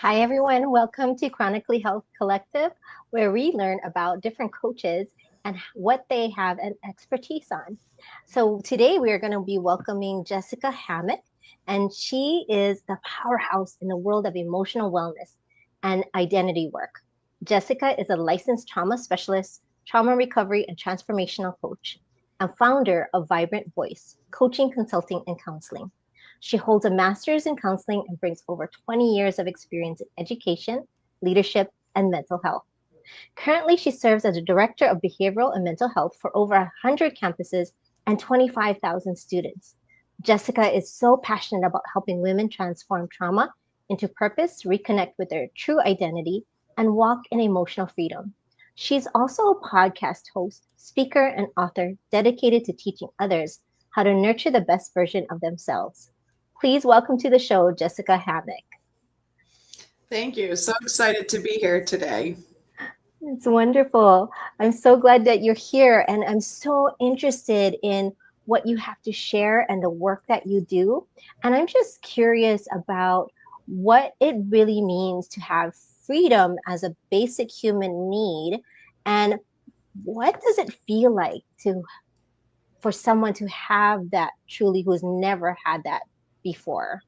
Hi, everyone. Welcome to Chronically Health Collective, where we learn about different coaches and what they have an expertise on. So, today we are going to be welcoming Jessica Hammock, and she is the powerhouse in the world of emotional wellness and identity work. Jessica is a licensed trauma specialist, trauma recovery, and transformational coach, and founder of Vibrant Voice, coaching, consulting, and counseling. She holds a master's in counseling and brings over 20 years of experience in education, leadership, and mental health. Currently, she serves as a director of behavioral and mental health for over 100 campuses and 25,000 students. Jessica is so passionate about helping women transform trauma into purpose, reconnect with their true identity, and walk in emotional freedom. She's also a podcast host, speaker, and author dedicated to teaching others how to nurture the best version of themselves. Please welcome to the show, Jessica Hammock. Thank you. So excited to be here today. It's wonderful. I'm so glad that you're here, and I'm so interested in what you have to share and the work that you do. And I'm just curious about what it really means to have freedom as a basic human need, and what does it feel like to for someone to have that truly who's never had that before?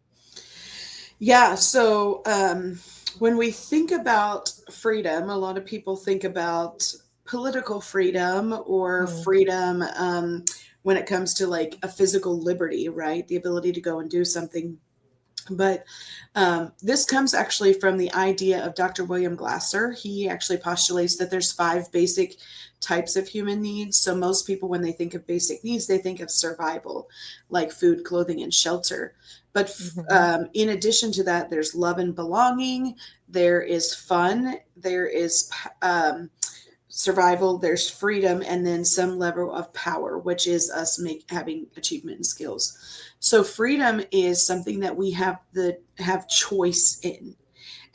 When we think about freedom, a lot of people think about political freedom or Mm, freedom when it comes to like a physical liberty, right? The ability to go and do something. But this comes actually from the idea of Dr. William Glasser. He actually postulates that there's five basic types of human needs. So most people, when they think of basic needs, they think of survival, like food, clothing, and shelter. But mhm, in addition to that, there's love and belonging. There is fun. There is survival, there's freedom, and then some level of power, which is us having achievement and skills. So freedom is something that we have choice in.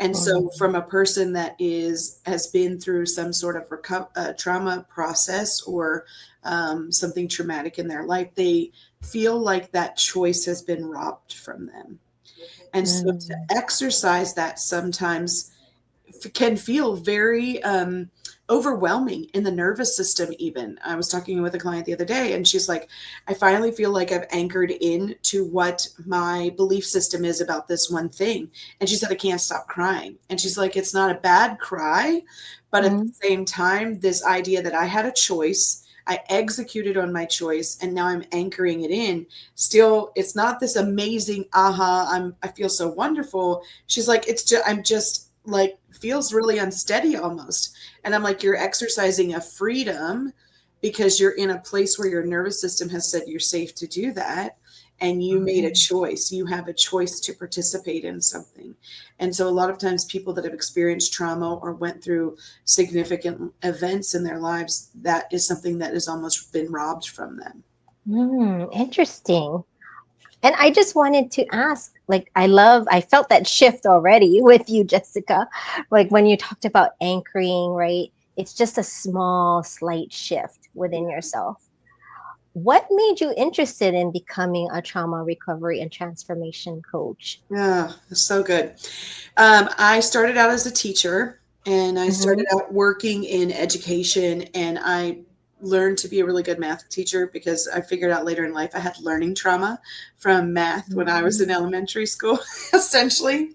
And so mm, from a person that has been through some sort of trauma process or something traumatic in their life, they feel like that choice has been robbed from them. And so to mm, exercise that sometimes can feel very overwhelming in the nervous system. Even I was talking with a client the other day and she's like, I finally feel like I've anchored in to what my belief system is about this one thing. And she said, I can't stop crying. And she's like, it's not a bad cry, but at the mm, same time, this idea that I had a choice, I executed on my choice, and now I'm anchoring it in. Still, it's not this amazing I feel so wonderful. She's like, I'm just like feels really unsteady almost. And I'm like, you're exercising a freedom because you're in a place where your nervous system has said you're safe to do that. And you made a mm. choice. You have a choice to participate in something. And so, a lot of times, people that have experienced trauma or went through significant events in their lives, that is something that has almost been robbed from them. Interesting. And I just wanted to ask, like, I felt that shift already with you, Jessica. Like when you talked about anchoring, right? It's just a small, slight shift within yourself. What made you interested in becoming a trauma recovery and transformation coach? Yeah, so good. I started out as a teacher and I Mm-hmm. started out working in education, and I learned to be a really good math teacher because I figured out later in life I had learning trauma from math when I was in elementary school, essentially.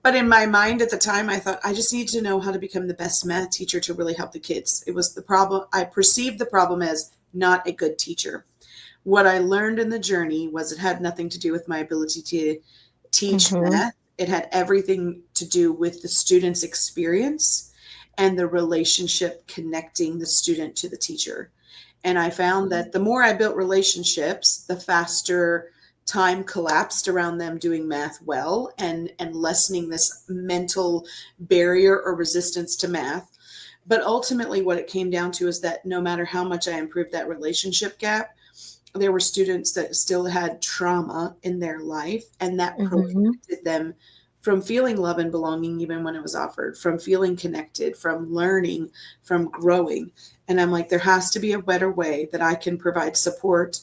But in my mind at the time, I thought I just need to know how to become the best math teacher to really help the kids. It was the problem. I perceived the problem as not a good teacher. What I learned in the journey was it had nothing to do with my ability to teach Mm-hmm. math. It had everything to do with the student's experience and the relationship connecting the student to the teacher. And I found that the more I built relationships, the faster time collapsed around them doing math well and lessening this mental barrier or resistance to math. But ultimately, what it came down to is that no matter how much I improved that relationship gap, there were students that still had trauma in their life, and that Mm-hmm. prohibited them from feeling love and belonging even when it was offered, from feeling connected, from learning, from growing. And I'm like, there has to be a better way that I can provide support,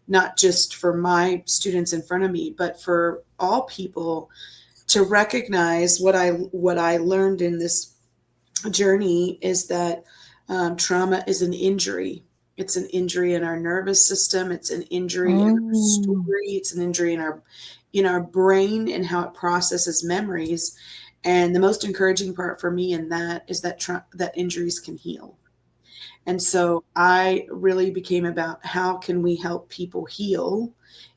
not just for my students in front of me, but for all people to recognize what I learned in this journey is that trauma is an injury. It's an injury in our nervous system. It's an injury in our Mm. story. It's an injury in our brain and how it processes memories. And the most encouraging part for me in that is that that injuries can heal. And so I really became about how can we help people heal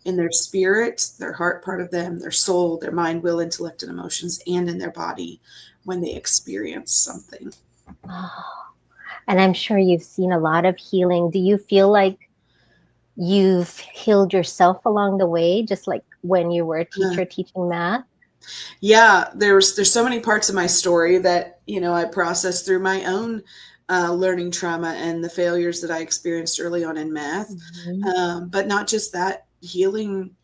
in their spirit, their heart part of them, their soul, their mind, will, intellect, and emotions, and in their body when they experience something. Oh, and I'm sure you've seen a lot of healing. Do you feel like you've healed yourself along the way, just like when you were a Uh, teacher teaching math? yeah, there's so many parts of my story that I processed through my own learning trauma and the failures that I experienced early on in math. Mhm. But not just that, healing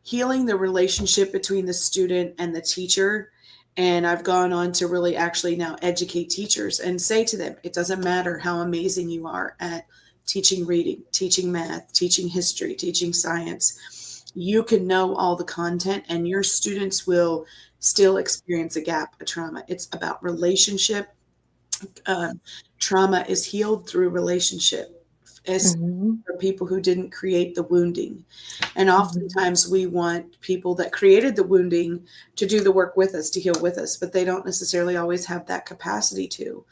the relationship between the student and the teacher. And I've gone on to really actually now educate teachers and say to them, it doesn't matter how amazing you are at teaching reading, teaching math, teaching history, teaching science. You can know all the content, and your students will still experience a gap, a trauma. It's about relationship. um, Trauma is healed through relationship, as Mhm. for people who didn't create the wounding. And Mhm. oftentimes we want people that created the wounding to do the work with us, to heal with us, but they don't necessarily always have that capacity to.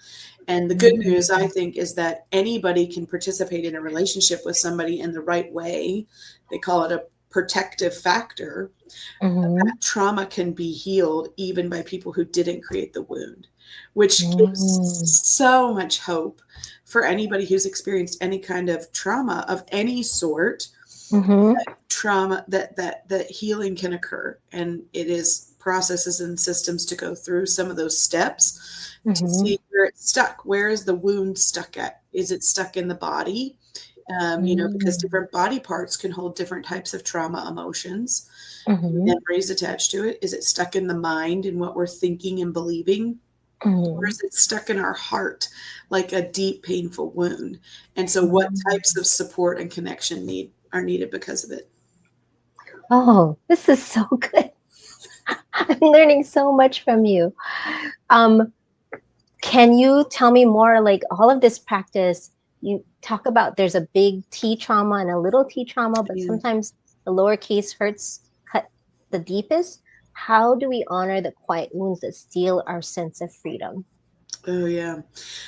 And the good news, I Mhm. think, is that anybody can participate in a relationship with somebody in the right way. They call it a protective factor. Mhm. That trauma can be healed even by people who didn't create the wound, which gives Mhm. so much hope for anybody who's experienced any kind of trauma of any sort. Mhm. Trauma, that healing can occur, and it is processes and systems to go through some of those steps to Mhm. see where it's stuck. Where is the wound stuck at? Is it stuck in the body? Because Mhm. different body parts can hold different types of trauma emotions, Mhm. memories attached to it. Is it stuck in the mind and what we're thinking and believing? Or Mhm. is it stuck in our heart like a deep, painful wound? And so, what types Mhm. of support and connection are needed because of it? Oh, this is so good. I'm learning so much from you. Um, can you tell me more, like all of this practice, you talk about there's a big T trauma and a little T trauma, but Yeah. sometimes the lowercase hurts cut the deepest. How do we honor the quiet wounds that steal our sense of freedom? Oh, yeah.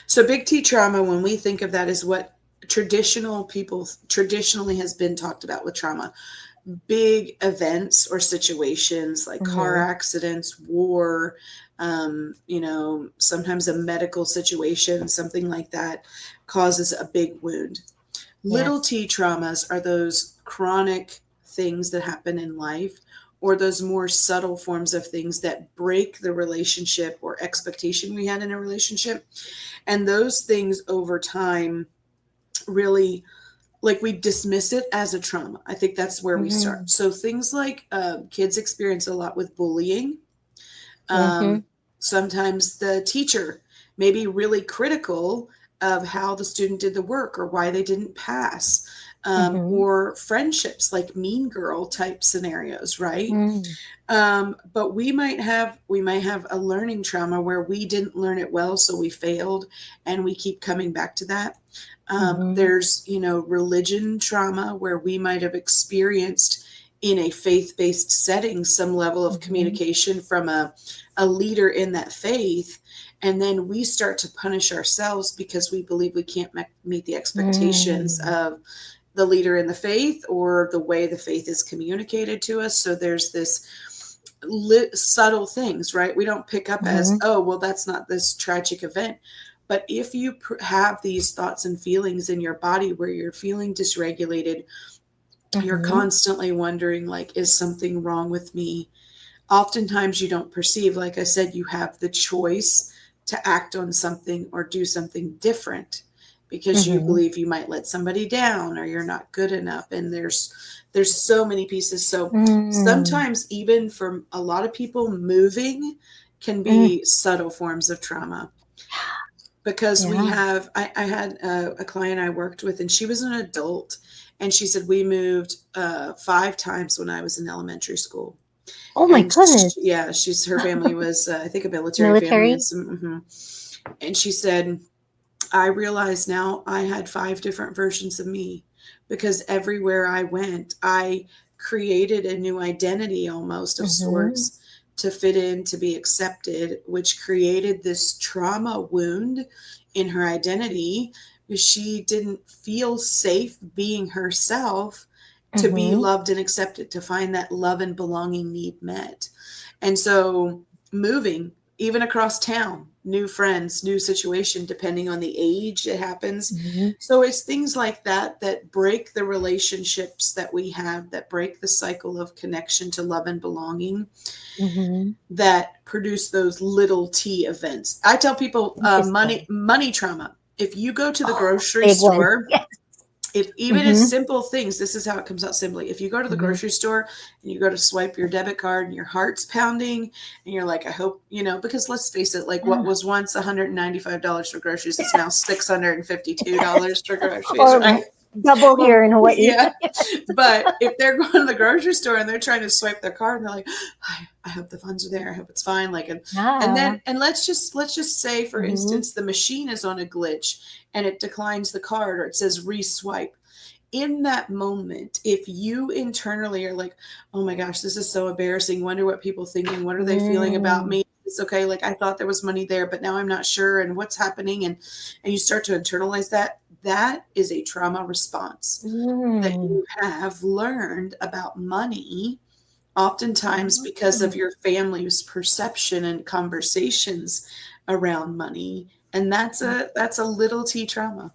So, big T trauma, when we think of that, is what traditional people traditionally has been talked about with trauma. Big events or situations like car Mm-hmm. accidents, war, sometimes a medical situation, something like that causes a big wound. Little Yes. t traumas are those chronic things that happen in life, or those more subtle forms of things that break the relationship or expectation we had in a relationship. And those things over time really, like, we dismiss it as a trauma. I think that's where we Mm-hmm. start. So things like kids experience a lot with bullying. Mm-hmm. um, Sometimes the teacher may be really critical of how the student did the work or why they didn't pass. Mm-hmm. Or friendships, like mean girl type scenarios, right? Mm-hmm. But we might have a learning trauma where we didn't learn it well, so we failed, and we keep coming back to that. Mm-hmm. There's religion trauma where we might have experienced in a faith-based setting some level of Mm-hmm. communication from a leader in that faith, and then we start to punish ourselves because we believe we can't meet the expectations Mm-hmm. of the leader in the faith or the way the faith is communicated to us. So there's this subtle things, right? We don't pick up as, Mm-hmm. oh, well, that's not this tragic event. But if you have these thoughts and feelings in your body where you're feeling dysregulated, you're Mm-hmm. constantly wondering, like, is something wrong with me? Oftentimes you don't perceive, like I said, you have the choice to act on something or do something different because you Mm-hmm. believe you might let somebody down or you're not good enough. And there's so many pieces. So Mm-hmm. sometimes even for a lot of people, moving can Mm-hmm. be subtle forms of trauma, because Yeah. I had a client I worked with, and she was an adult, and she said we moved 5 times when I was in elementary school. Oh my And goodness. yeah, her family was, I think, a military family, and Military? some. And she said, I realize now I had 5 different versions of me, because everywhere I went, I created a new identity, almost of Mm-hmm. sorts, to fit in, to be accepted, which created this trauma wound in her identity, because she didn't feel safe being herself, to be Mm-hmm. loved and accepted, to find that love and belonging need met. And so moving, even across town, new friends, new situation, depending on the age it happens. Mm-hmm. So it's things like that that break the relationships that we have, that break the cycle of connection to love and belonging, Mm-hmm. that produce those little T events. I tell people, Interesting. money trauma. If you go to the Oh, grocery big one. store, Yes. if even as Mm-hmm. simple things, this is how it comes out simply. If you go to the Mm-hmm. grocery store and you go to swipe your debit card and your heart's pounding and you're like, I hope, because let's face it, like what Yeah. was once $195 for groceries is now Yes. $652 for groceries, Or right? double Well, here in Hawaii. yeah. But if they're going to the grocery store and they're trying to swipe their card and they're like, I hope the funds are there. I hope it's fine. Like, and Yeah. then, and let's just say, for Mm-hmm. instance, the machine is on a glitch and it declines the card, or it says re-swipe. In that moment, if you internally are like, oh my gosh, this is so embarrassing. Wonder what people thinking. What are they feeling about Mm. me? It's okay. Like, I thought there was money there, but now I'm not sure. And what's happening? And you start to internalize that. That is a trauma response that Mm. you have learned about money, oftentimes because of Mm. your family's perception and conversations around money. And that's a little T trauma.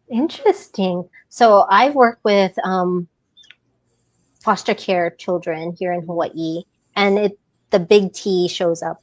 Interesting. So I've worked with foster care children here in Hawaii, and the big T shows up,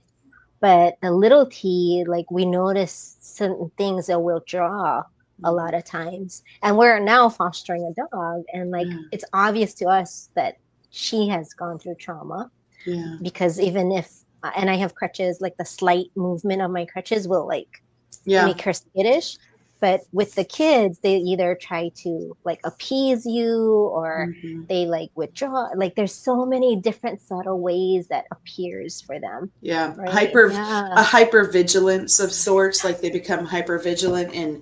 but the little T, like we notice certain things that will draw a Mm-hmm. lot of times. And we're now fostering a dog, and like Yeah. it's obvious to us that she has gone through trauma Yeah. because even if and I have crutches, like the slight movement of my crutches will like Yeah. make her skittish. But with the kids, they either try to like appease you or Mm-hmm. they like withdraw. Like there's so many different subtle ways that appears for them, Yeah. right? A Yeah. hyper vigilance of sorts, like they become hyper vigilant. And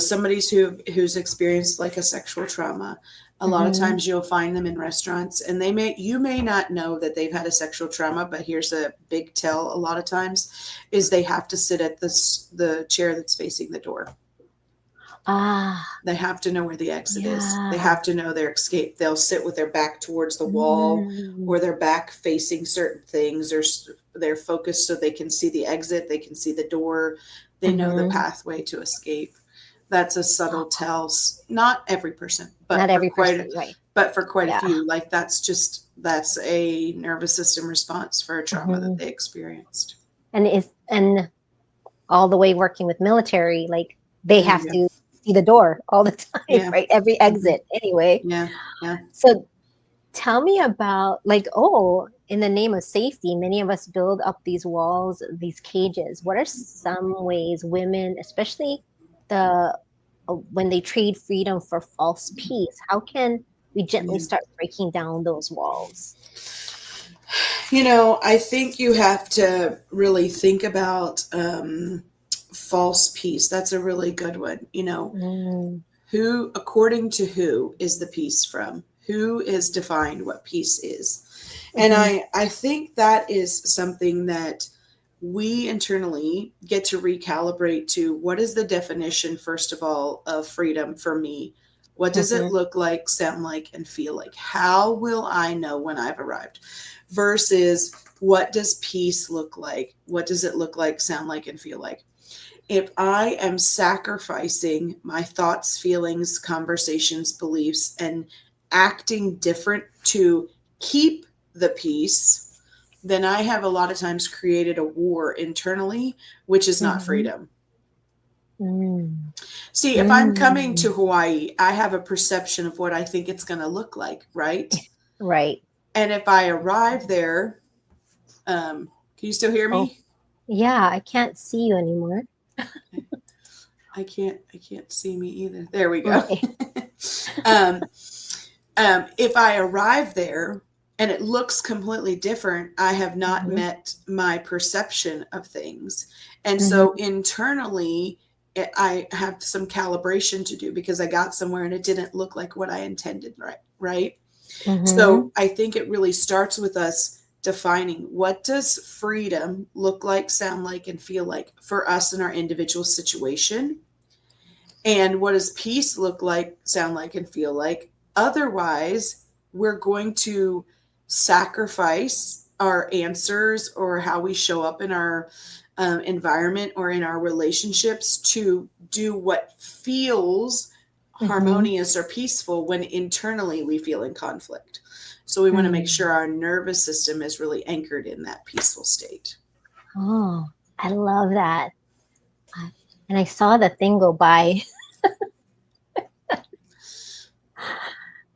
somebody's who's experienced like a sexual trauma, a lot of Hmm. times you'll find them in restaurants, and you may not know that they've had a sexual trauma, but here's a big tell. A lot of times is they have to sit at the chair that's facing the door. Ah, They have to know where the exit is. They yeah. have to know their escape. They'll sit with their back towards the wall, Mm, or their back facing certain things, or they're focused so they can see the exit, they can see the door, they know the hmm. pathway to escape. That's a subtle tell. Not every person, Not every person, right? but for quite a Yeah. few. Like that's a nervous system response for a trauma that Hmm. they experienced. And all the way working with military, like they Oh have yeah, to see the door all the time, yeah, right? Every hmm, exit anyway. yeah, yeah, So tell me about like, oh, in the name of safety, many of us build up these walls, these cages. What are some ways women, especially the when they trade freedom for false peace, how can we gently yeah. start breaking down those walls? I think you have to really think about false peace. That's a really good one. Mm, Who, according to who, is the peace from? Who has defined what peace is? And hmm. I think that is something that we internally get to recalibrate to. What is the definition, first of all, of freedom for me? What does it Hmm. look like, sound like, and feel like? How will I know when I've arrived? Versus, what does peace look like? What does it look like, sound like, and feel like? If I am sacrificing my thoughts, feelings, conversations, beliefs, and acting different to keep the peace, then I have a lot of times created a war internally, which is not Hmm. freedom. Mm, See, if I'm coming to mm. Hawaii, I have a perception of what I think it's going to look like, right? Right. And if I arrive there, can you still hear Oh, me? yeah, I can't see you anymore. I can't see me either. There we go. Okay. um, if I arrive there and it looks completely different, I have not Mm-hmm. met my perception of things. And so Mm-hmm. internally, I have some calibration to do because I got somewhere and it didn't look like what I intended, right? Right. Mm-hmm. So I think it really starts with us defining what does freedom look like, sound like, and feel like for us in our individual situation, and what does peace look like, sound like, and feel like. Otherwise, we're going to sacrifice our answers or how we show up in our environment or in our relationships to do what feels Mm-hmm. harmonious or peaceful when internally we feel in conflict. So we want to make sure our nervous system is really anchored in that peaceful state. Oh, I love that. I- And I saw the thing go by. I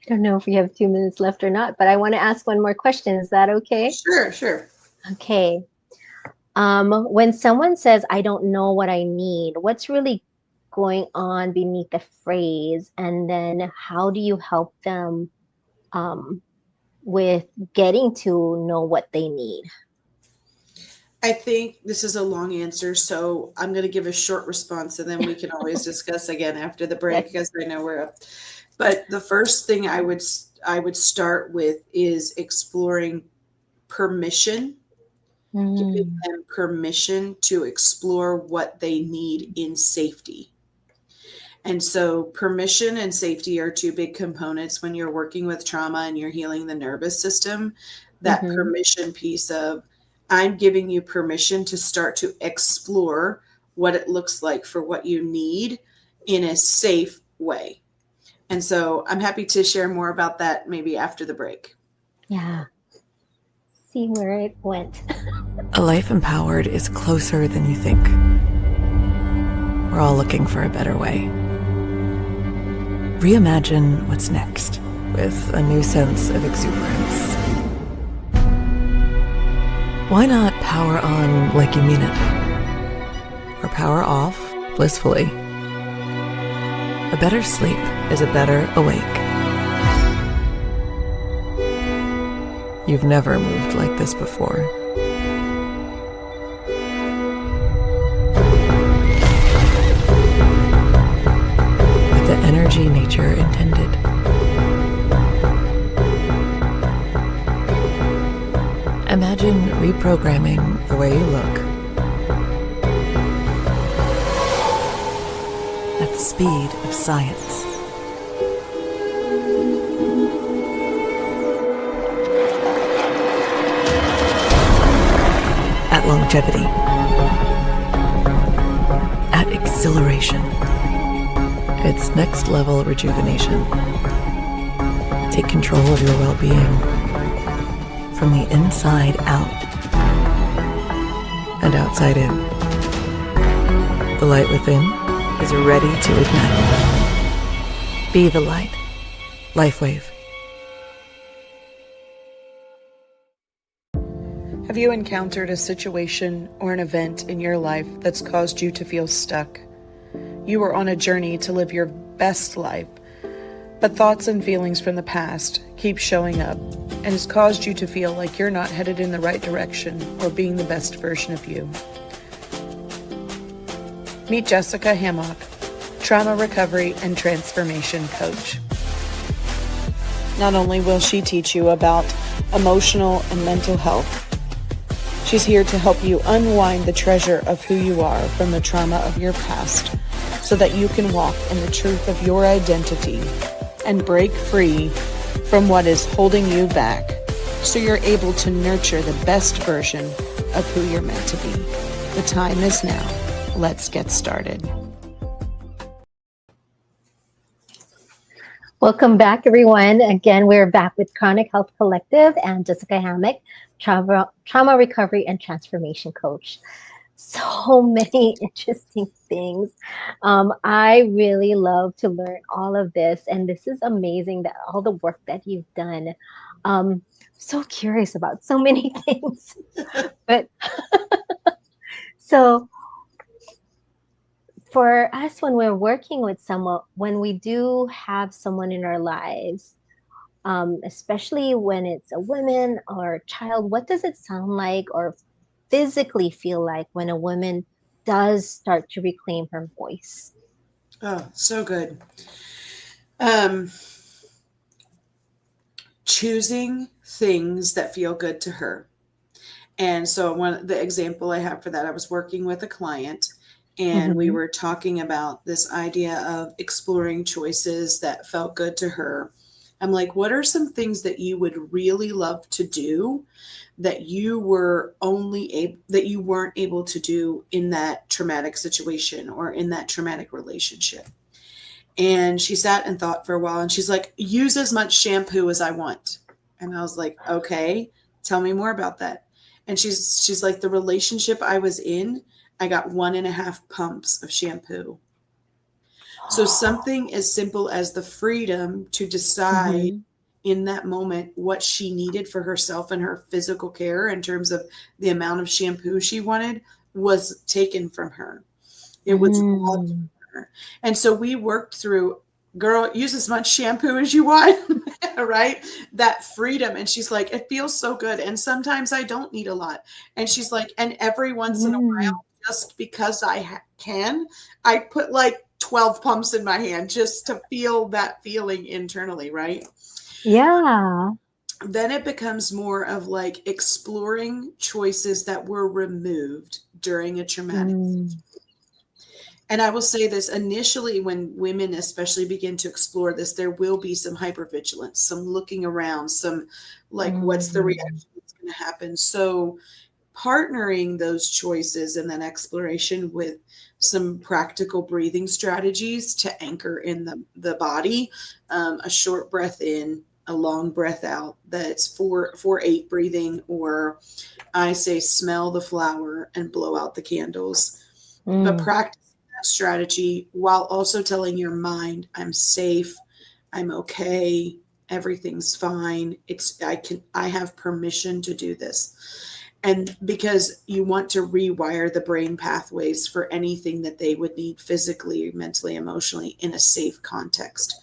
don't know if we have 2 minutes left or not, but I want to ask one more question. Is that okay? Sure, sure. Okay. When someone says, I don't know what I need, what's really going on beneath the phrase? And then how do you help them um, with getting to know what they need? I think this is a long answer, so I'm going to give a short response and then we can always discuss again after the break Okay. because I know we're up. But the first thing I would start with is exploring permission, giving Mm, them permission to explore what they need in safety. And so permission and safety are two big components when you're working with trauma and you're healing the nervous system. That mm-hmm, permission piece of, I'm giving you permission to start to explore what it looks like for what you need in a safe way. And so I'm happy to share more about that maybe after the break. yeah. See where it went. A life empowered is closer than you think. We're all looking for a better way. Reimagine what's next with a new sense of exuberance. Why not power on like you mean it? Or power off blissfully? A better sleep is a better awake. You've never moved like this before. With the energy nature intended. Imagine reprogramming the way you look at the speed of science. At longevity. At exhilaration. It's next level rejuvenation. Take control of your well-being from the inside out and outside in. The light within is ready to ignite. Be the light. LifeWave. Have you encountered a situation or an event in your life that's caused you to feel stuck? You were on a journey to live your best life, but thoughts and feelings from the past keep showing up and has caused you to feel like you're not headed in the right direction or being the best version of you. Meet Jessica Hammock, trauma recovery and transformation coach. Not only will she teach you about emotional and mental health, she's here to help you unwind the treasure of who you are from the trauma of your past so that you can walk in the truth of your identity and break free from what is holding you back so you're able to nurture the best version of who you're meant to be. The time is now. Let's get started. Welcome back, everyone. Again, we're back with Chronic Health Collective and Jessica Hammock, trauma recovery and transformation coach. So many interesting things. I really love to learn all of this, and this is amazing that all the work that you've done. So curious about so many things, but so for us, when we're working with someone, when we do have someone in our lives, especially when it's a woman or a child? What does it sound like or physically feel like when a woman does start to reclaim her voice? Oh, so good. Um, Choosing things that feel good to her. And so the example I have for that, I was working with a client and we Mm-hmm. were talking about this idea of exploring choices that felt good to her. I'm like, what are some things that you would really love to do that you weren't able to do in that traumatic situation or in that traumatic relationship? And she sat and thought for a while and she's like, use as much shampoo as I want. And I was like, okay, tell me more about that. And she's like, the relationship I was in, I got 1.5 pumps of shampoo. So something as simple as the freedom to decide Mm-hmm. in that moment what she needed for herself and her physical care in terms of the amount of shampoo she wanted was taken from her. It was robbed Mm. from her. And so we worked through, girl, use as much shampoo as you want, right? That freedom. And she's like, it feels so good. And sometimes I don't need a lot. And she's like, and every once in a Mm. while, just because can, I put like 12 pumps in my hand just to feel that feeling internally, right? Yeah. Then it becomes more of like exploring choices that were removed during a traumatic. Mm. And I will say this initially, when women especially begin to explore this, there will be some hypervigilance, some looking around, some like, what's the Mm. reaction that's going to happen? So, partnering those choices and that exploration with some practical breathing strategies to anchor in the body, a short breath in, a long breath out. That's 4-8 breathing, or I say smell the flower and blow out the candles. But Mm. practicing that strategy while also telling your mind, I'm safe, I'm okay, everything's fine. I have permission to do this. And because you want to rewire the brain pathways for anything that they would need physically, mentally, emotionally in a safe context.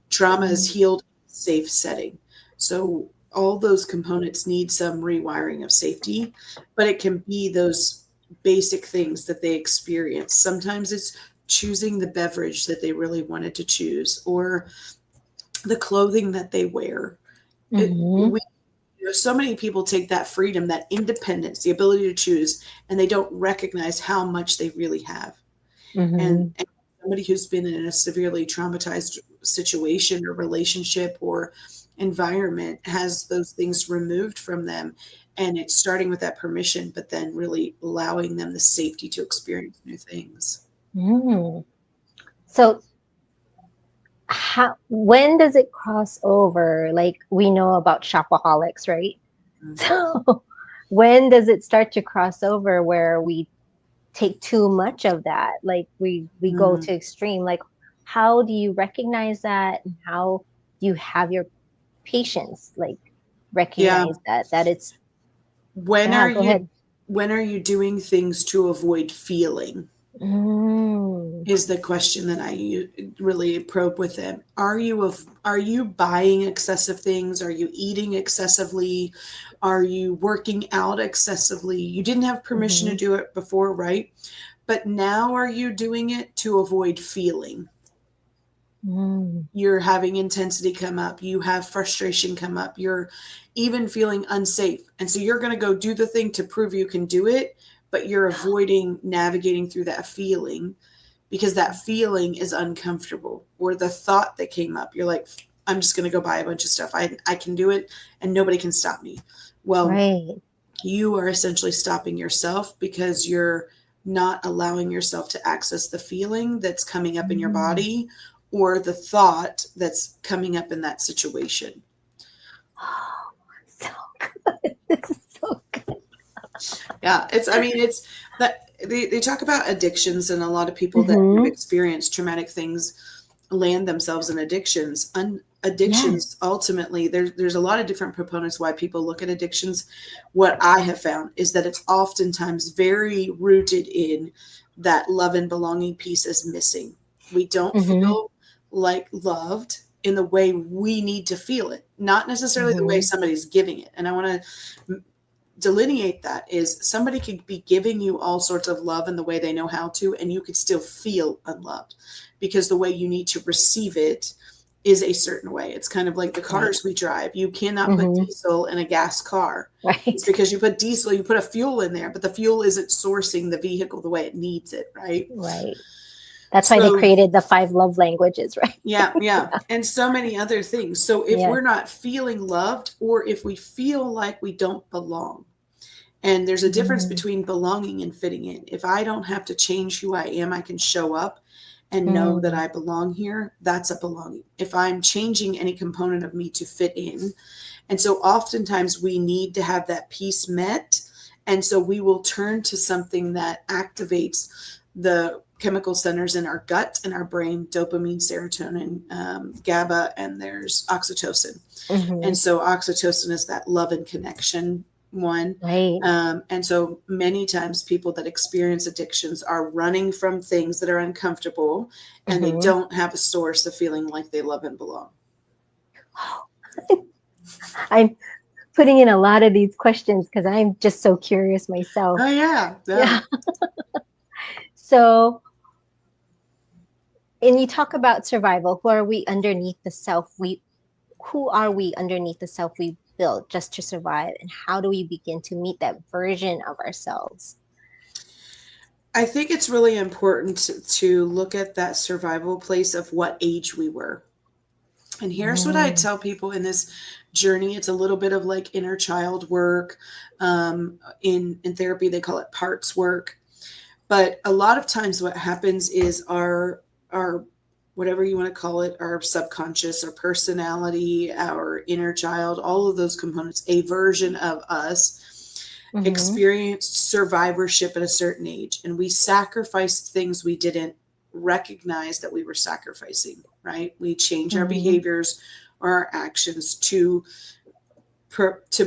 Trauma is Mm. healed in a safe setting. So all those components need some rewiring of safety, but it can be those basic things that they experience. Sometimes it's choosing the beverage that they really wanted to choose or the clothing that they wear. Mm-hmm. So many people take that freedom, that independence, the ability to choose, and they don't recognize how much they really have. Mm-hmm. And somebody who's been in a severely traumatized situation or relationship or environment has those things removed from them. And it's starting with that permission, but then really allowing them the safety to experience new things. Mm. So when does it cross over? Like we know about shopaholics, right? Mm. So when does it start to cross over where we take too much of that? Like we go Mm. to extreme. Like how do you recognize that and how do you have your patients like Yeah. recognize that it's When yeah, are go ahead. you when are you doing things to avoid feeling? Mm. Is the question that really probe with them. Are you buying excessive things? Are you eating excessively? Are you working out excessively? You didn't have permission to Mm-hmm. do it before, right? But now are you doing it to avoid feeling? Mm. You're having intensity come up, you have frustration come up, you're even feeling unsafe. And so you're going to go do the thing to prove you can do it, but you're avoiding navigating through that feeling because that feeling is uncomfortable. Or the thought that came up, you're like, I'm just going to go buy a bunch of stuff. I can do it and nobody can stop me. Well, Right. you are essentially stopping yourself because you're not allowing yourself to access the feeling that's coming up in your Mm. body or the thought that's coming up in that situation. Oh, so good. This is so good. Yeah, it's that they talk about addictions, and a lot of people that have Mm-hmm. experienced traumatic things land themselves in addictions. Addictions, Yes. ultimately, there's a lot of different proponents why people look at addictions. What I have found is that it's oftentimes very rooted in that love and belonging piece is missing. We don't Mm-hmm. feel like loved. in the way we need to feel it, not necessarily the way somebody's giving it. And I want to delineate that is somebody could be giving you all sorts of love in the way they know how to, and you could still feel unloved because the way you need to receive it is a certain way. It's kind of like the cars we drive. You cannot put diesel in a gas car. Right. It's because you put diesel, you put a fuel in there, but the fuel isn't sourcing the vehicle the way it needs it, right? Right. That's why they created the 5 love languages, right? Yeah. And so many other things. So if we're not feeling loved, or if we feel like we don't belong, and there's a difference between belonging and fitting in. If I don't have to change who I am, I can show up and know that I belong here. That's a belonging. If I'm changing any component of me to fit in. And so oftentimes we need to have that piece met. And so we will turn to something that activates the chemical centers in our gut and our brain: dopamine, serotonin, GABA, and there's oxytocin. And so oxytocin is that love and connection one. Right. And so many times people that experience addictions are running from things that are uncomfortable, and they don't have a source of feeling like they love and belong. I'm putting in a lot of these questions because I'm just so curious myself. Oh, yeah. So, and you talk about survival. Who are we underneath the self we built just to survive? And how do we begin to meet that version of ourselves? I think it's really important to look at that survival place of what age we were. And here's what I tell people in this journey. It's a little bit of like inner child work. In therapy, they call it parts work. But a lot of times what happens is our whatever you want to call it, our subconscious, our personality, our inner child, all of those components, a version of us experienced survivorship at a certain age. And we sacrificed things we didn't recognize that we were sacrificing, right? We change our behaviors or our actions to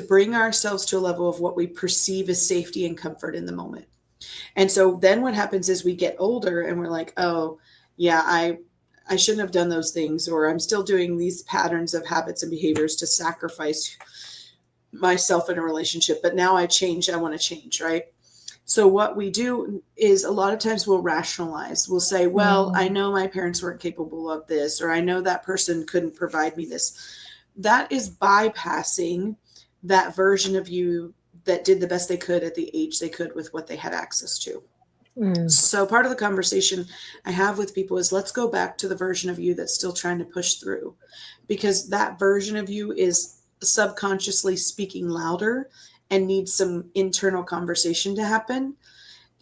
bring ourselves to a level of what we perceive as safety and comfort in the moment. And so then what happens is we get older and we're like, oh, yeah, I shouldn't have done those things, or I'm still doing these patterns of habits and behaviors to sacrifice myself in a relationship. But now I want to change, right? So what we do is a lot of times we'll rationalize. We'll say, well, I know my parents weren't capable of this, or I know that person couldn't provide me this. That is bypassing that version of you that did the best they could at the age they could with what they had access to. So part of the conversation I have with people is, let's go back to the version of you that's still trying to push through, because that version of you is subconsciously speaking louder and needs some internal conversation to happen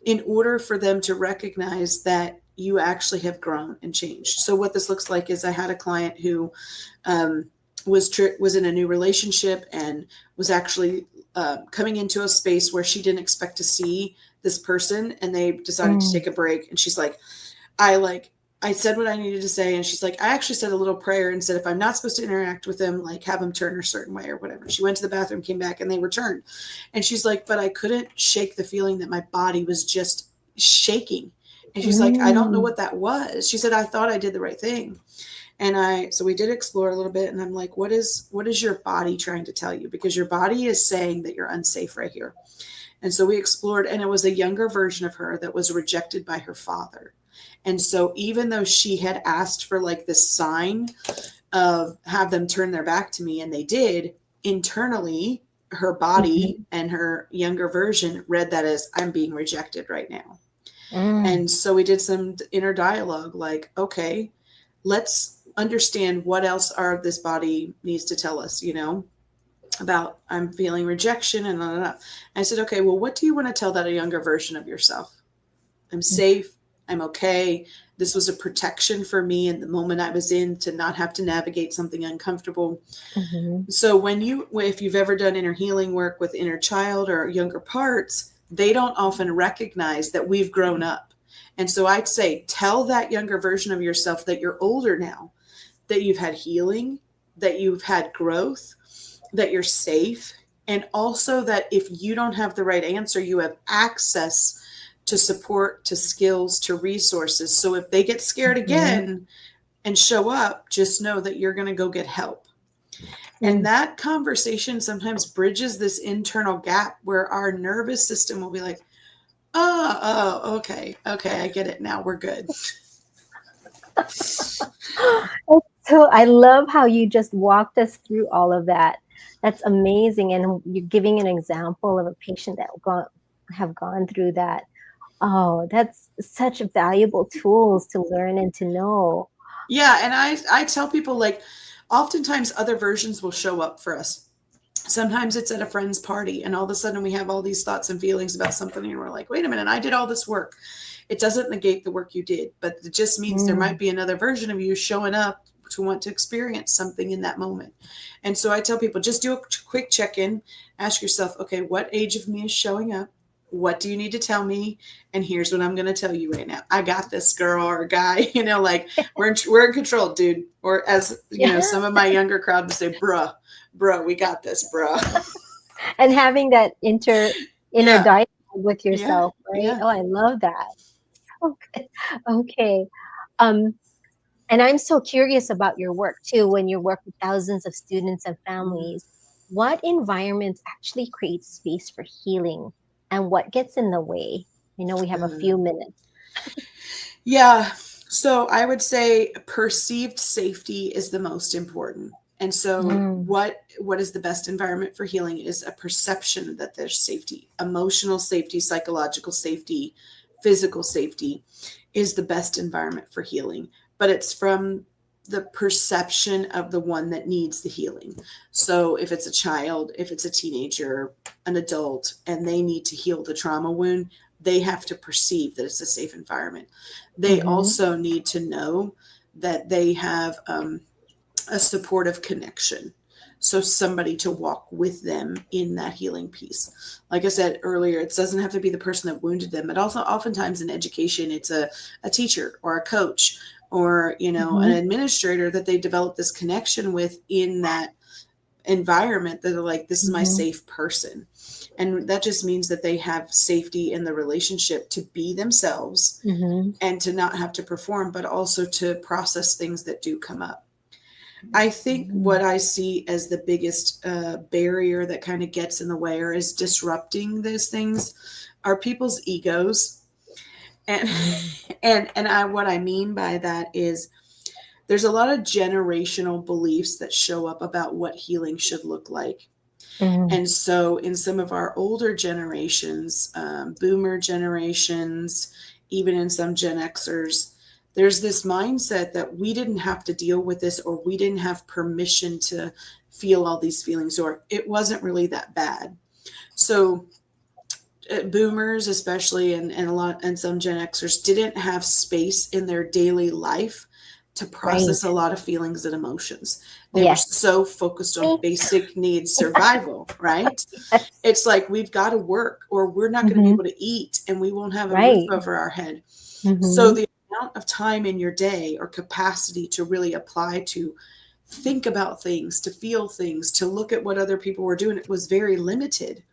in order for them to recognize that you actually have grown and changed. So what this looks like is, I had a client who was in a new relationship and was actually coming into a space where she didn't expect to see this person, and they decided to take a break. And she's like, I said what I needed to say. And she's like, I actually said a little prayer and said, if I'm not supposed to interact with them, like have them turn a certain way or whatever. She went to the bathroom, came back, and they returned. And she's like, but I couldn't shake the feeling that my body was just shaking. And she's like, I don't know what that was. She said, I thought I did the right thing. And so we did explore a little bit, and I'm like, what is your body trying to tell you? Because your body is saying that you're unsafe right here. And so we explored, and it was a younger version of her that was rejected by her father. And so even though she had asked for like this sign of have them turn their back to me, and they did, internally, her body and her younger version read that as, I'm being rejected right now. And so we did some inner dialogue, like, okay, let's understand what else this body needs to tell us, about I'm feeling rejection and blah, blah, blah. I said, okay, well, what do you want to tell that a younger version of yourself? I'm safe. I'm okay. This was a protection for me in the moment I was in, to not have to navigate something uncomfortable. So if you've ever done inner healing work with inner child or younger parts, they don't often recognize that we've grown up. And so I'd say, tell that younger version of yourself that you're older now, that you've had healing, that you've had growth, that you're safe. And also that if you don't have the right answer, you have access to support, to skills, to resources. So if they get scared again, and show up, just know that you're going to go get help. And that conversation sometimes bridges this internal gap where our nervous system will be like, okay, I get it now. We're good. So I love how you just walked us through all of that. That's amazing. And you're giving an example of a patient that have gone through that. Oh, that's such valuable tools to learn and to know. Yeah. And I tell people, like, oftentimes other versions will show up for us. Sometimes it's at a friend's party and all of a sudden we have all these thoughts and feelings about something and we're like, wait a minute, I did all this work. It doesn't negate the work you did, but it just means there might be another version of you showing up to want to experience something in that moment. And so I tell people, just do a quick check-in, ask yourself, okay, what age of me is showing up? What do you need to tell me? And here's what I'm going to tell you right now. I got this, girl or guy, like we're in control, dude. Or as, some of my younger crowd would say, bro, we got this, bro. And having that inner dialogue with yourself, right? Yeah. Oh, I love that. Okay. And I'm so curious about your work too, when you work with thousands of students and families. What environments actually create space for healing and what gets in the way? I know we have a few minutes. Yeah. So I would say perceived safety is the most important. And so what is the best environment for healing is a perception that there's safety, emotional safety, psychological safety, physical safety is the best environment for healing. But it's from the perception of the one that needs the healing. So if it's a child, if it's a teenager, an adult, and they need to heal the trauma wound, they have to perceive that it's a safe environment. They also need to know that they have a supportive connection. So somebody to walk with them in that healing piece. Like I said earlier, it doesn't have to be the person that wounded them, but also oftentimes in education, it's a teacher or a coach or, an administrator that they develop this connection with in that environment that are like, this is my safe person. And that just means that they have safety in the relationship to be themselves and to not have to perform, but also to process things that do come up. I think what I see as the biggest barrier that kind of gets in the way or is disrupting those things are people's egos. And what I mean by that is there's a lot of generational beliefs that show up about what healing should look like. And so in some of our older generations, boomer generations, even in some Gen Xers, there's this mindset that we didn't have to deal with this, or we didn't have permission to feel all these feelings, or it wasn't really that bad. So boomers, especially, and some Gen Xers didn't have space in their daily life to process a lot of feelings and emotions. They were so focused on basic needs survival, right? It's like, we've got to work or we're not going to be able to eat and we won't have a roof over our head. So the amount of time in your day or capacity to really apply to think about things, to feel things, to look at what other people were doing, it was very limited.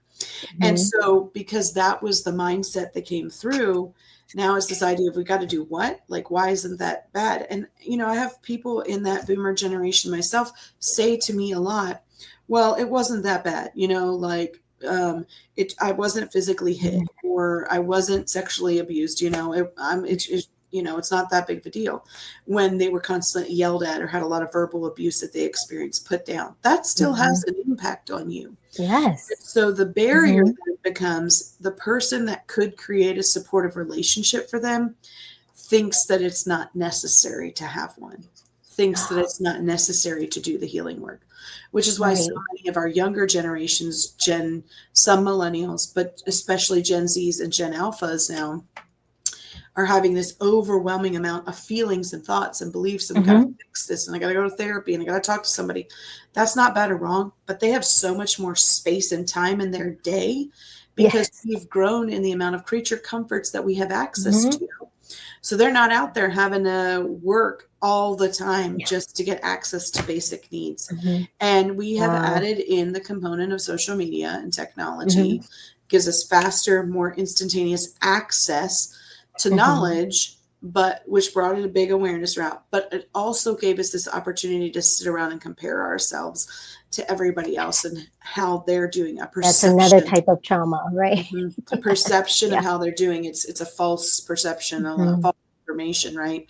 And so because that was the mindset that came through, now it's this idea of we got to do what? Like, why isn't that bad? And, I have people in that boomer generation myself say to me a lot, well, it wasn't that bad. I wasn't physically hit or I wasn't sexually abused. It's not that big of a deal. When they were constantly yelled at or had a lot of verbal abuse that they experienced, put down, that still has an impact on you. Yes. So the barrier then becomes the person that could create a supportive relationship for them thinks that it's not necessary to have one, thinks that it's not necessary to do the healing work, which is why so many of our younger generations, some millennials, but especially Gen Zs and Gen Alphas now, are having this overwhelming amount of feelings and thoughts and beliefs, and I got to fix this, and I got to go to therapy, and I got to talk to somebody. That's not bad or wrong, but they have so much more space and time in their day because we've grown in the amount of creature comforts that we have access to. So they're not out there having to work all the time just to get access to basic needs. And we have added in the component of social media and technology, gives us faster, more instantaneous access to knowledge but which brought in a big awareness route, but it also gave us this opportunity to sit around and compare ourselves to everybody else and how they're doing, a That's another perception. type of trauma, right? A perception of Yeah. how they're doing. It's a false perception, a Mhm. false information, right?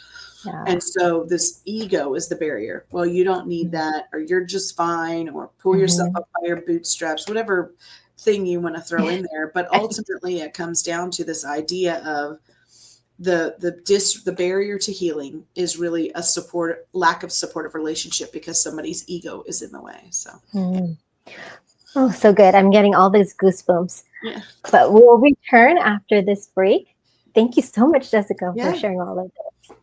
Yeah. And so this ego is the barrier. Well, you don't need that, or you're just fine, or pull yourself Mhm. up by your bootstraps, whatever thing you want to throw in there. But ultimately, it comes down to this idea of the barrier to healing is really a lack of supportive relationship because somebody's ego is in the way. So Oh, so good. I'm getting all these goosebumps. yeah, But we'll return after this break. Thank you so much, Jessica, for yeah. sharing all of this.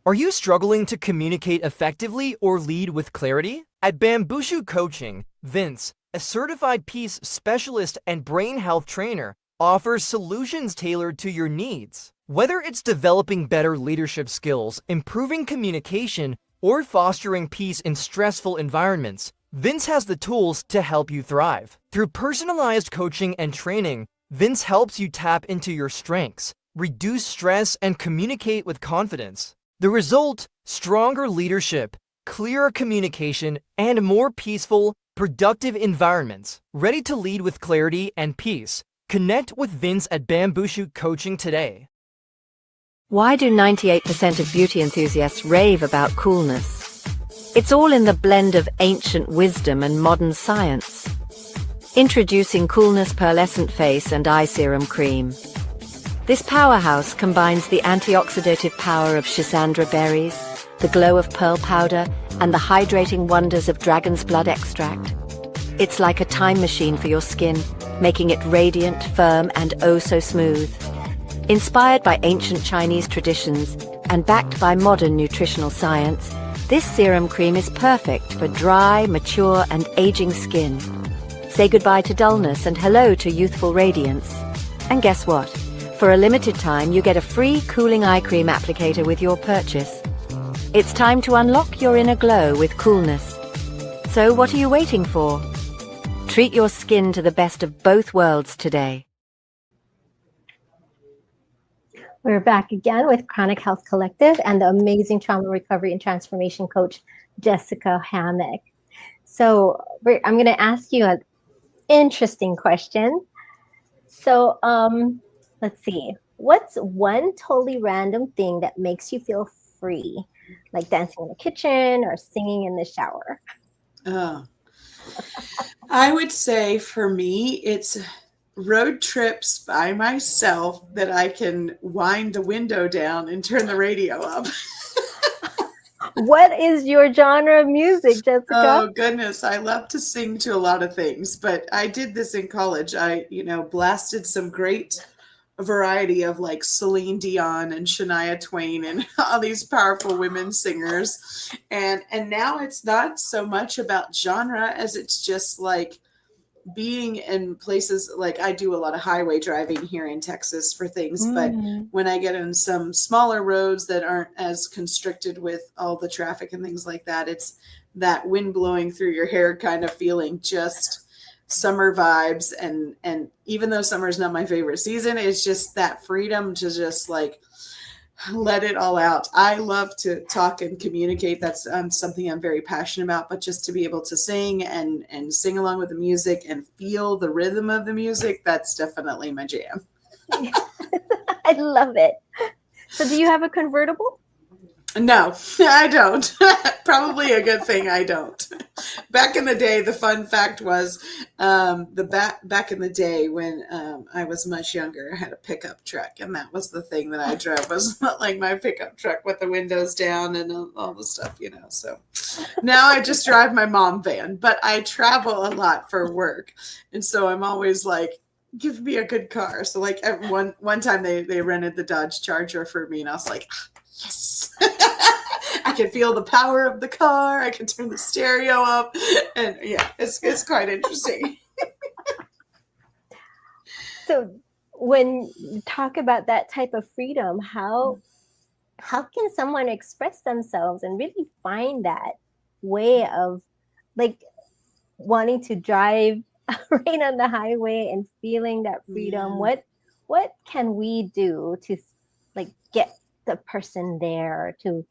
Are you struggling to communicate effectively or lead with clarity? At Bambushu Coaching, Vince, a certified peace specialist and brain health trainer, offers solutions tailored to your needs. Whether it's developing better leadership skills, improving communication, or fostering peace in stressful environments, Vince has the tools to help you thrive. Through personalized coaching and training, Vince helps you tap into your strengths, reduce stress, and communicate with confidence. The result: stronger leadership, clearer communication, and more peaceful, productive environments. Ready to lead with clarity and peace? Connect with Vince at Bambushu Coaching today. Why do 98% of beauty enthusiasts rave about coolness? It's all in the blend of ancient wisdom and modern science. Introducing Coolness Pearlescent Face and Eye Serum Cream. This powerhouse combines the antioxidative power of schisandra berries, the glow of pearl powder, and the hydrating wonders of dragon's blood extract. It's like a time machine for your skin, making it radiant, firm, and oh so smooth. Inspired by ancient Chinese traditions and backed by modern nutritional science, this serum cream is perfect for dry, mature, and aging skin. Say goodbye to dullness and hello to youthful radiance. And guess what? For a limited time, you get a free cooling eye cream applicator with your purchase. It's time to unlock your inner glow with coolness. So what are you waiting for? Treat your skin to the best of both worlds today. We're back again with Chronic Health Collective and the amazing trauma recovery and transformation coach, Jessica Hammock. So I'm going to ask you an interesting question. So let's see. What's one totally random thing that makes you feel free? Like dancing in the kitchen or singing in the shower? I would say for me, it's road trips by myself that I can wind the window down and turn the radio up. What is your genre of music, Jessica? Oh goodness, I love to sing to a lot of things, but I did this in college. I, blasted some great variety of like Celine Dion and Shania Twain and all these powerful women singers. And now it's not so much about genre as it's just like being in places. Like I do a lot of highway driving here in Texas for things, but when I get in some smaller roads that aren't as constricted with all the traffic and things like that, it's that wind blowing through your hair kind of feeling, just summer vibes. And even though summer is not my favorite season, it's just that freedom to just like let it all out. I love to talk and communicate. That's something I'm very passionate about, but just to be able to sing and sing along with the music and feel the rhythm of the music, that's definitely my jam. I love it. So do you have a convertible? No, I don't. Probably a good thing I don't. Back in the day, the fun fact was back in the day when I was much younger, I had a pickup truck, and that was the thing that I drove, was not like my pickup truck with the windows down and all the stuff, So now I just drive my mom van, but I travel a lot for work, and so I'm always like, give me a good car. So like one time they rented the Dodge Charger for me, and I was like, yes. I can feel the power of the car. I can turn the stereo up, and yeah, it's quite interesting. So when you talk about that type of freedom, how can someone express themselves and really find that way of like wanting to drive right on the highway and feeling that freedom? Yeah. What can we do to like get the person there to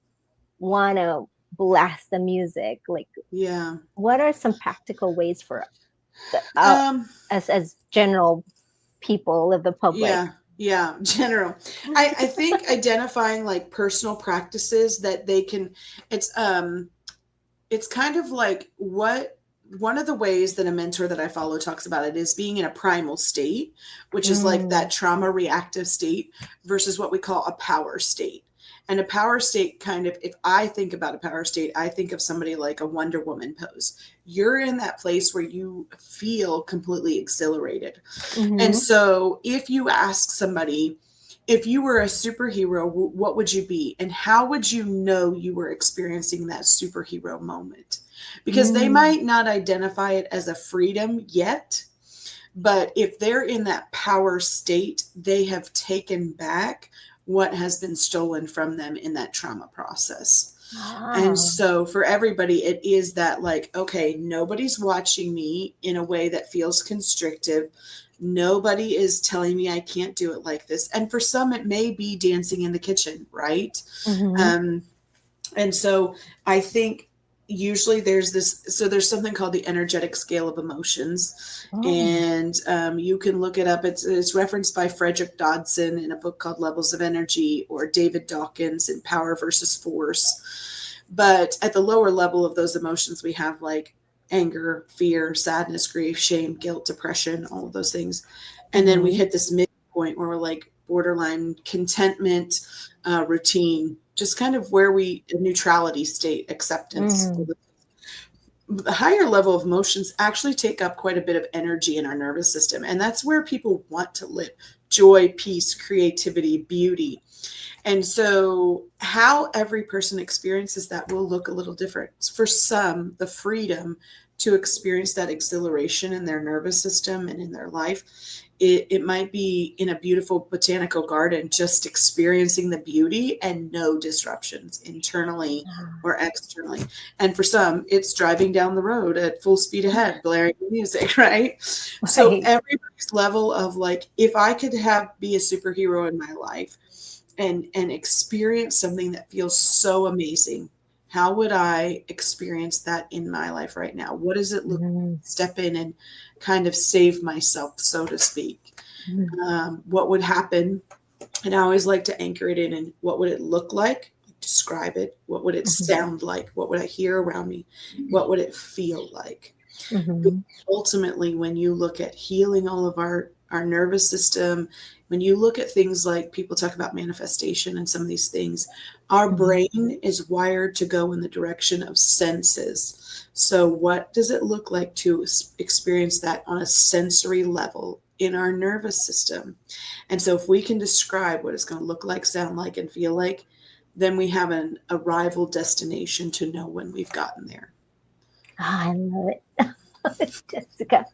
want to blast the music? Like, Yeah. what are some practical ways for Um, as general people of the public? yeah, general. I think identifying like personal practices that they can, it's it's kind of like what one of the ways that a mentor that I follow talks about it is being in a primal state, which is like that Mm, trauma reactive state versus what we call a power state. And a power state kind of, if I think about a power state, I think of somebody like a Wonder Woman pose. You're in that place where you feel completely exhilarated. And mhm, so if you ask somebody, if you were a superhero, what would you be? And how would you know you were experiencing that superhero moment? Because they mm, might not identify it as a freedom yet, but if they're in that power state, they have taken back what has been stolen from them in that trauma process. And ah, so for everybody, it is that like, okay, nobody's watching me in a way that feels constrictive. Nobody is telling me I can't do it like this. And for some, it may be dancing in the kitchen, right? mhm, Um, and so I think usually there's this, so there's something called the energetic scale of emotions. oh, And you can look it up. It's referenced by Frederick Dodson in a book called Levels of Energy, or David Dawkins in Power versus Force. But at the lower level of those emotions, we have like anger, fear, sadness, grief, shame, guilt, depression, all of those things. And then we mhm, hit this midpoint where we're like borderline contentment, routine, just kind of where we, a neutrality state, acceptance. mm, The higher level of emotions actually take up quite a bit of energy in our nervous system. And that's where people want to live: joy, peace, creativity, beauty. And so, how every person experiences that will look a little different. For some, the freedom to experience that exhilaration in their nervous system and in their life, it might be in a beautiful botanical garden, just experiencing the beauty and no disruptions internally ah, or externally. And for some, it's driving down the road at full speed ahead, blaring music, right? So, right. everybody's level of like, if I could be a superhero in my life, and experience something that feels so amazing, how would I experience that in my life right now? What does it look Mm, like? Step in and kind of save myself, so to speak. mm, What would happen? And I always like to anchor it in, and what would it look like? Describe it. What would it mhm, sound like? What would I hear around me? What would it feel like? mhm, Ultimately, when you look at healing all of our nervous system, when you look at things like people talk about manifestation and some of these things, our mhm, brain is wired to go in the direction of senses. So what does it look like to experience that on a sensory level in our nervous system? And so if we can describe what it's going to look like, sound like, and feel like, then we have an arrival destination to know when we've gotten there. ah, I love it, Jessica.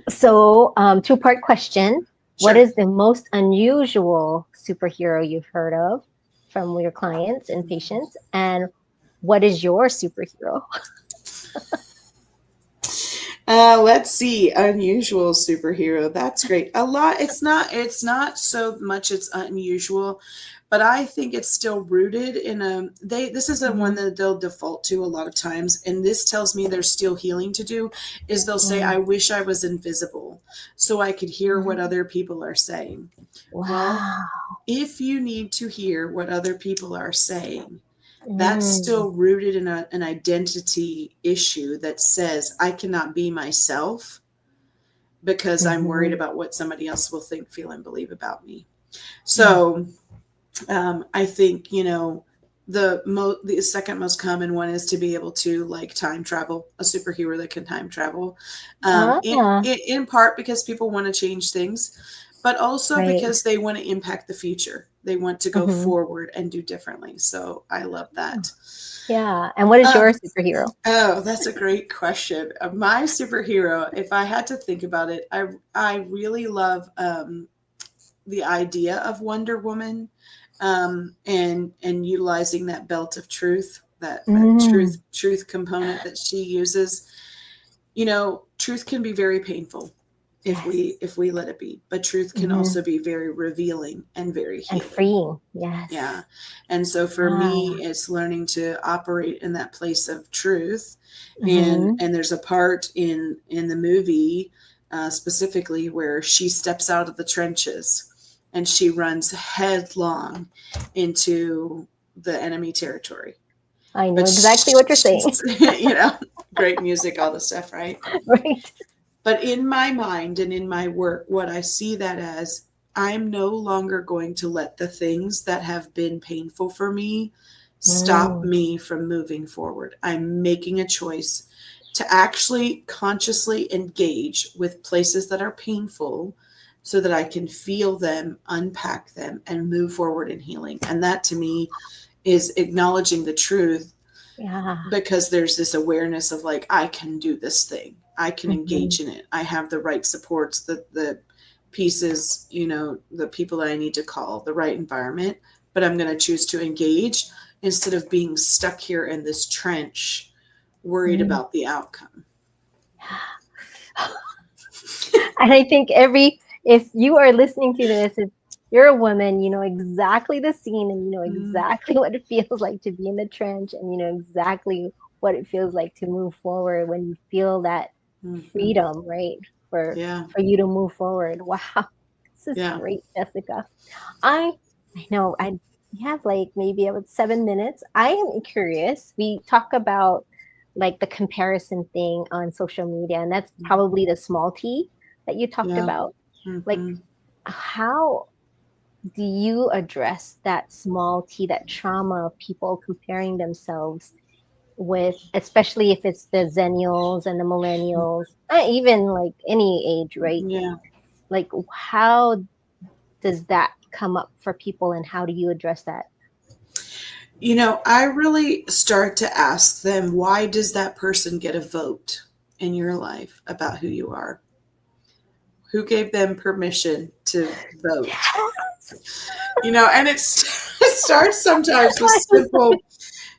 So, two-part question. What Sure. is the most unusual superhero you've heard of from your clients and patients? And what is your superhero? Let's see. Unusual superhero. That's great. A lot. It's not so much it's unusual, but I think it's still rooted in this is the one Mhm, that they'll default to a lot of times. And this tells me there's still healing to do, is they'll say, mm, I wish I was invisible so I could hear what mm. other people are saying. Well, Wow. if you need to hear what other people are saying, that's Mm, still rooted in an identity issue that says I cannot be myself because I'm worried mhm, about what somebody else will think, feel, and believe about me. mm, So I think, the second most common one is to be able to like time travel, a superhero that can time travel, ah, in part because people want to change things, but also right. because they want to impact the future. They want to go Mhm. forward and do differently. So I love that. Yeah. And what is Um, your superhero? Oh, that's a great question. My superhero, if I had to think about it, I really love the idea of Wonder Woman, and utilizing that belt of truth, that Mm, truth component that she uses. Truth can be very painful. if we let it be. But truth can also be very revealing and very And healing. freeing. Yes. Yeah. And so for me, it's learning to operate in that place of truth. And there's a part in the movie specifically where she steps out of the trenches and she runs headlong into the enemy territory. I know But exactly what you're saying. great music, all the stuff, right? Right. But in my mind and in my work, what I see that as, I'm no longer going to let the things that have been painful for me stop me from moving forward. I'm making a choice to actually consciously engage with places that are painful so that I can feel them, unpack them, and move forward in healing. And that to me is acknowledging the truth. Yeah. Because there's this awareness of like, I can do this thing. I can engage in it. I have the right supports, the pieces, the people that I need to call, the right environment, but I'm going to choose to engage instead of being stuck here in this trench, worried about the outcome. And I think if you are listening to this, if you're a woman, you know exactly the scene and you know exactly what it feels like to be in the trench and you know exactly what it feels like to move forward when you feel that freedom, right? For you to move forward. Wow. This is great, Jessica. I know I have like maybe about 7 minutes. I am curious. We talk about like the comparison thing on social media, and that's probably the small t that you talked about. Like, how do you address that small t, that trauma of people comparing themselves with, especially if it's the Zennials and the Millennials, even like any age, right? Yeah. Like, how does that come up for people and how do you address that? I really start to ask them, why does that person get a vote in your life about who you are? Who gave them permission to vote? And it starts sometimes with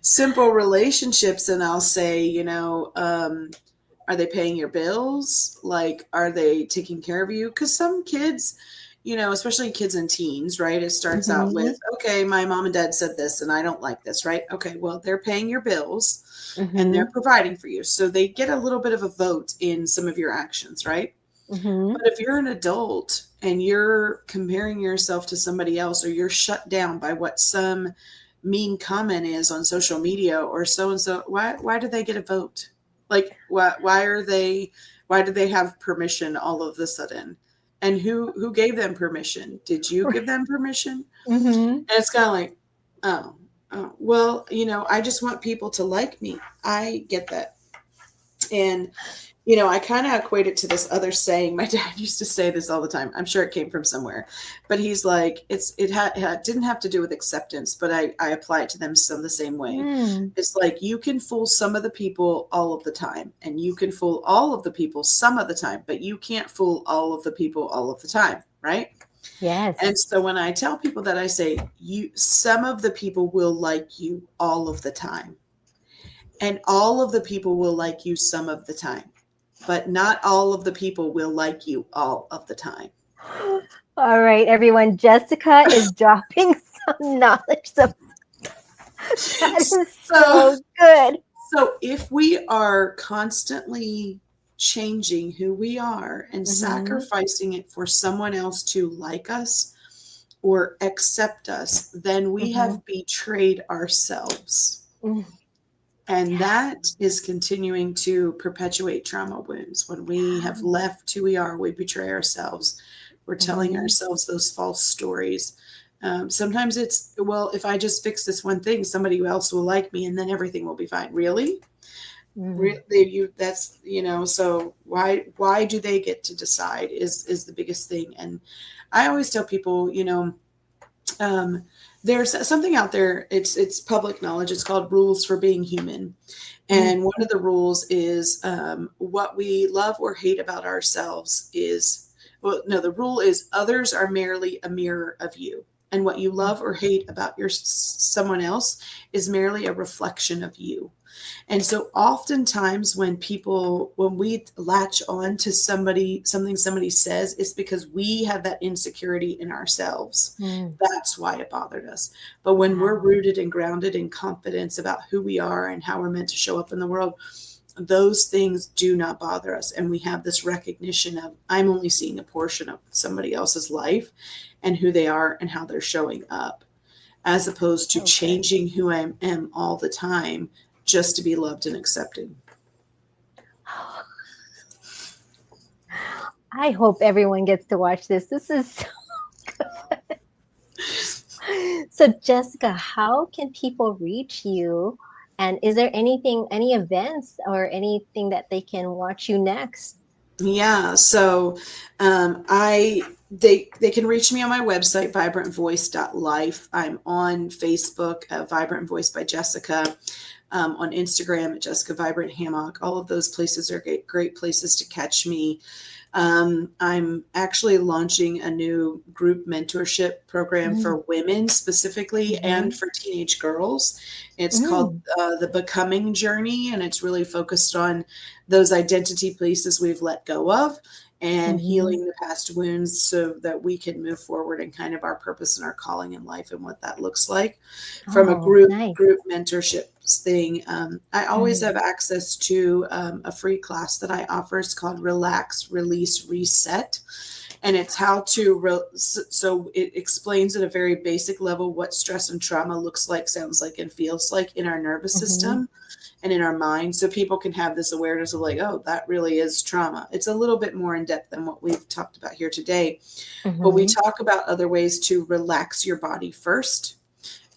simple relationships. And I'll say, are they paying your bills? Like, are they taking care of you? Because some kids, especially kids and teens, right? It starts out with, okay, my mom and dad said this and I don't like this, right? Okay, well, they're paying your bills and they're providing for you. So they get a little bit of a vote in some of your actions, right? But if you're an adult and you're comparing yourself to somebody else, or you're shut down by what some mean comment is on social media or so-and-so, why do they get a vote? Like, why do they have permission all of a sudden? And who gave them permission? Did you give them permission? And it's kind of like, oh, well, I just want people to like me. I get that. And, I kind of equate it to this other saying. My dad used to say this all the time. I'm sure it came from somewhere, but he's like, it didn't have to do with acceptance, but I apply it to them some the same way. It's like, you can fool some of the people all of the time, and you can fool all of the people some of the time, but you can't fool all of the people all of the time. Right? Yes. And so when I tell people that, I say, some of the people will like you all of the time, and all of the people will like you some of the time. But not all of the people will like you all of the time. All right, everyone. Jessica is dropping some knowledge. That is so good. So if we are constantly changing who we are and sacrificing it for someone else to like us or accept us, then we have betrayed ourselves. And that is continuing to perpetuate trauma wounds. When we have left who we are, we betray ourselves. We're telling ourselves those false stories. Sometimes it's, well, if I just fix this one thing, somebody else will like me and then everything will be fine. Really? So why do they get to decide is the biggest thing. And I always tell people, there's something out there. It's public knowledge. It's called Rules for Being Human. And one of the rules is what we love or hate about ourselves is, the rule is others are merely a mirror of you. And what you love or hate about someone else is merely a reflection of you. And so oftentimes when we latch on to something somebody says, it's because we have that insecurity in ourselves. Mm. That's why it bothered us. But when we're rooted and grounded in confidence about who we are and how we're meant to show up in the world, those things do not bother us. And we have this recognition of, I'm only seeing a portion of somebody else's life and who they are and how they're showing up, as opposed to changing who I am all the time just to be loved and accepted. I hope everyone gets to watch this. This is so good. So Jessica, how can people reach you? And is there any events or anything that they can watch you next? Yeah, so they can reach me on my website, vibrantvoice.life. I'm on Facebook, Vibrant Voice by Jessica, on Instagram at Jessica Vibrant Hammock. All of those places are great places to catch me. I'm actually launching a new group mentorship program for women specifically and for teenage girls. It's called the Becoming Journey, and it's really focused on those identity places we've let go of and healing the past wounds so that we can move forward in kind of our purpose and our calling in life and what that looks like from a group mentorship thing. I always have access to a free class that I offer. It's called Relax, Release, Reset. And it's how to, so it explains at a very basic level what stress and trauma looks like, sounds like, and feels like in our nervous system and in our mind. So people can have this awareness of like, oh, that really is trauma. It's a little bit more in depth than what we've talked about here today. But we talk about other ways to relax your body first,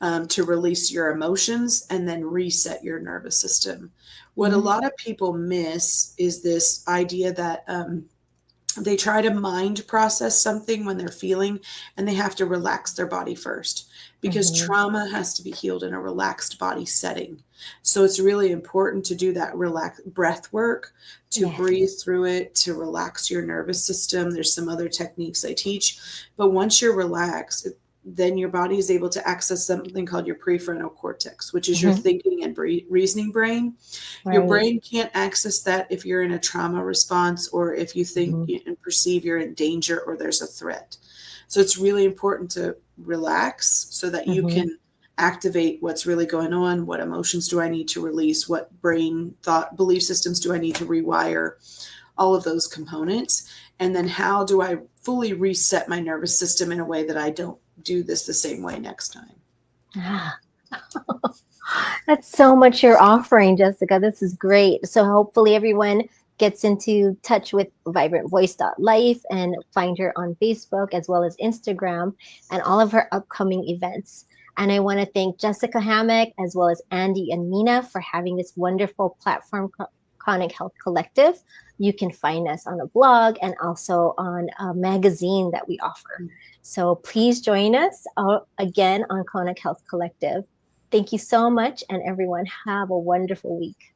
to release your emotions, and then reset your nervous system. What a lot of people miss is this idea that they try to mind process something when they're feeling, and they have to relax their body first, because trauma has to be healed in a relaxed body setting. So it's really important to do that breath work, to breathe through it, to relax your nervous system. There's some other techniques I teach, but once you're relaxed, then your body is able to access something called your prefrontal cortex, which is your thinking and reasoning brain. Right. Your brain can't access that if you're in a trauma response or if you think and perceive you're in danger or there's a threat. So it's really important to relax so that you can activate what's really going on. What emotions do I need to release? What brain thought belief systems do I need to rewire? All of those components. And then how do I fully reset my nervous system in a way that I don't do this the same way next time? That's so much you're offering, Jessica. This is great. So hopefully everyone gets into touch with vibrantvoice.life and find her on Facebook as well as Instagram and all of her upcoming events. And I want to thank Jessica Hammock as well as Andy and Mina for having this wonderful platform, Chronic Health Collective. You can find us on a blog and also on a magazine that we offer. So please join us again on Chronic Health Collective. Thank you so much, and everyone have a wonderful week.